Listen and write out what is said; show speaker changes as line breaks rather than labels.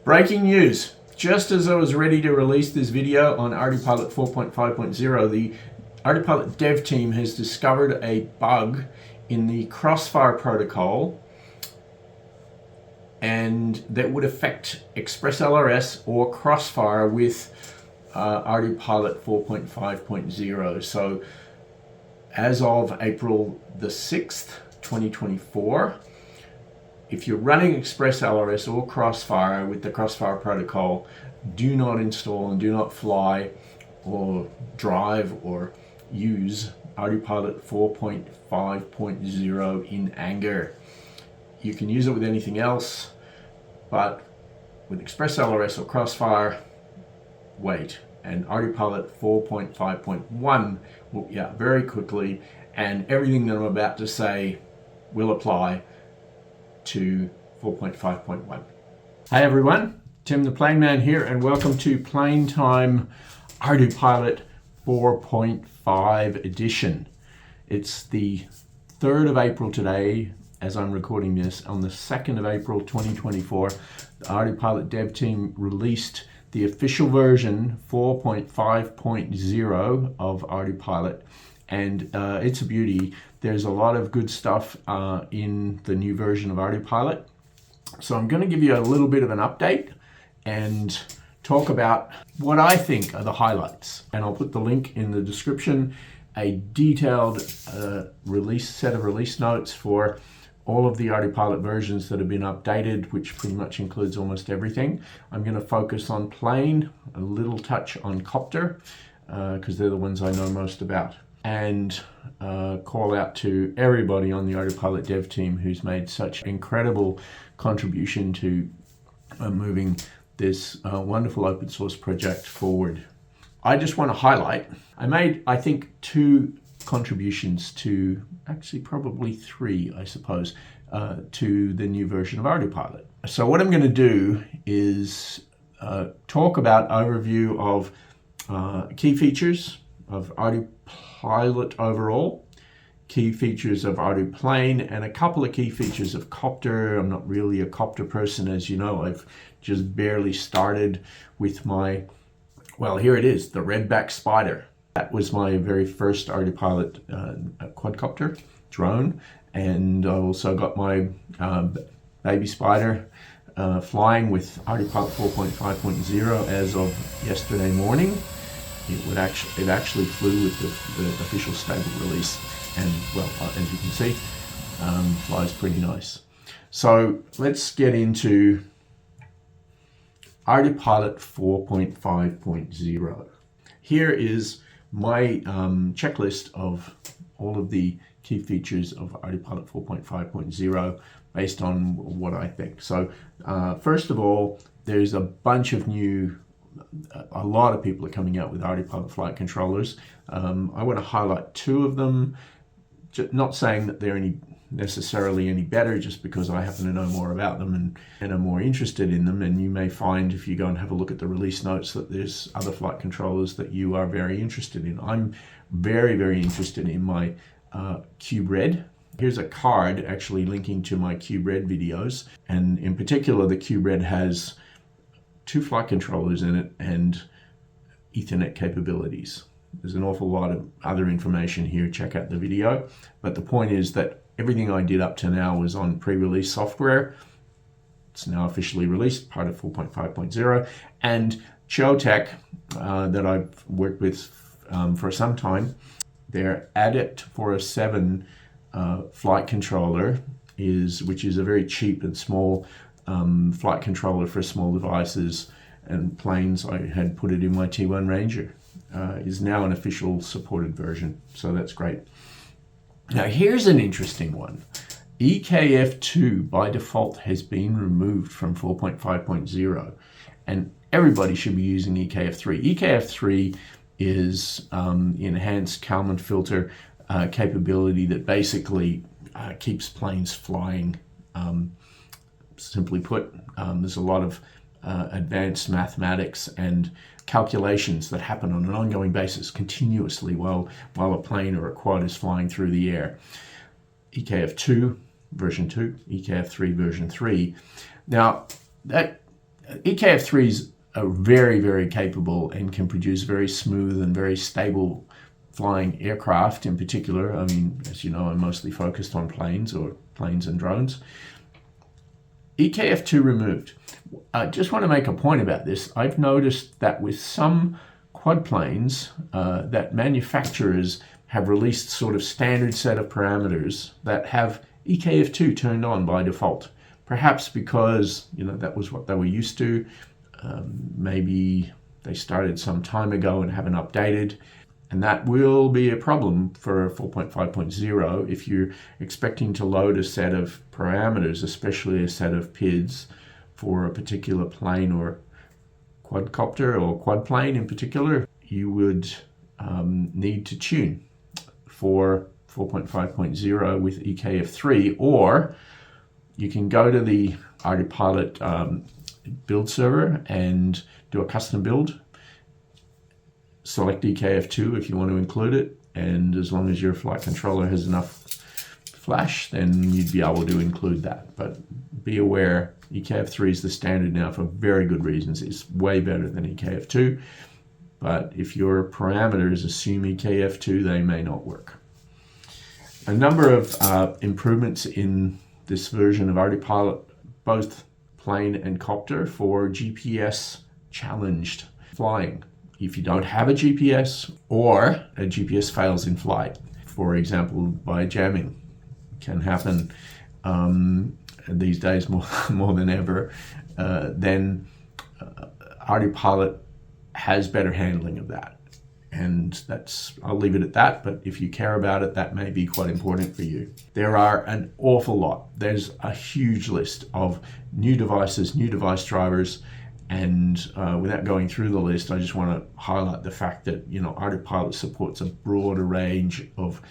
Breaking news. Just as I was ready to release this video on ArduPilot 4.5.0, the ArduPilot dev team has discovered a bug in the Crossfire protocol, and that would affect XpressLRS or Crossfire with ArduPilot 4.5.0. So as of April the 6th, 2024, if you're running XpressLRS or Crossfire with the Crossfire protocol, do not install and do not fly or drive or use ArduPilot 4.5.0 in anger. You can use it with anything else, but with XpressLRS or Crossfire, wait. And ArduPilot 4.5.1 will be out very quickly, and everything that I'm about to say will apply to 4.5.1. Hi everyone, Tim the Plane Man here, and welcome to Plane Time ArduPilot 4.5 edition. It's the 3rd of April today, as I'm recording this. On the 2nd of April 2024, the ArduPilot dev team released the official version 4.5.0 of ArduPilot, and it's a beauty. There's a lot of good stuff in the new version of ArduPilot. So I'm going to give you a little bit of an update and talk about what I think are the highlights. And I'll put the link in the description, a detailed set of release notes for all of the ArduPilot versions that have been updated, which pretty much includes almost everything. I'm going to focus on plane, a little touch on copter, because they're the ones I know most about. And call out to everybody on the ArduPilot dev team who's made such incredible contribution to moving this wonderful open source project forward. I just want to highlight, I made, I think, 2 contributions to, actually probably 3, I suppose, to the new version of ArduPilot. So what I'm going to do is talk about overview of key features of ArduPilot overall, key features of ArduPlane, and a couple of key features of copter. I'm not really a copter person, as you know. I've just barely started with my, well, here it is, the Redback Spider. That was my very first ArduPilot quadcopter drone, and I also got my baby Spider flying with ArduPilot 4.5.0 as of yesterday morning. It actually flew with the official stable release, and well, as you can see, flies pretty nice. So let's get into ArduPilot 4.5.0. Here is my checklist of all of the key features of ArduPilot 4.5.0 based on what I think. So first of all, there's a bunch of new, a lot of people are coming out with ArduPilot flight controllers. I want to highlight 2 of them, not saying that they're necessarily any better, just because I happen to know more about them and are more interested in them. And you may find, if you go and have a look at the release notes, that there's other flight controllers that you are very interested in. I'm very, very interested in my Cube Red. Here's a card actually linking to my Cube Red videos, and in particular the Cube Red has 2 flight controllers in it and Ethernet capabilities. There's an awful lot of other information here. Check out the video. But the point is that everything I did up to now was on pre-release software. It's now officially released, part of 4.5.0. And Chotech, that I've worked with for some time, their Adept 407 flight controller which is a very cheap and small flight controller for small devices and planes. I had put it in my T1 Ranger. Is now an official supported version, so that's great. Now here's an interesting one. EKF2 by default has been removed from 4.5.0, and everybody should be using EKF3. EKF3 is enhanced Kalman filter capability that basically keeps planes flying. Simply put, there's a lot of advanced mathematics and calculations that happen on an ongoing basis continuously while a plane or a quad is flying through the air. EKF2 version 2, EKF3 version 3. Now that EKF3s are very, very capable and can produce very smooth and very stable flying aircraft in particular. I mean, as you know, I'm mostly focused on planes and drones. EKF2 removed. I just want to make a point about this. I've noticed that with some quad planes that manufacturers have released sort of standard set of parameters that have EKF2 turned on by default. Perhaps because, you know, that was what they were used to. Maybe they started some time ago and haven't updated. And that will be a problem for 4.5.0 if you're expecting to load a set of parameters, especially a set of PIDs for a particular plane or quadcopter or quad plane in particular. You would need to tune for 4.5.0 with EKF3, or you can go to the ArduPilot build server and do a custom build. Select EKF2 if you want to include it, and as long as your flight controller has enough flash, then you'd be able to include that. But be aware, EKF3 is the standard now for very good reasons. It's way better than EKF2, but if your parameters assume EKF2, they may not work. A number of improvements in this version of ArduPilot, both plane and copter, for GPS challenged flying. If you don't have a GPS or a GPS fails in flight, for example, by jamming, can happen these days more than ever, then ArduPilot has better handling of that. And I'll leave it at that, but if you care about it, that may be quite important for you. There are an awful lot. There's a huge list of new devices, new device drivers, and without going through the list, I just want to highlight the fact that, you know, ArduPilot supports a broader range of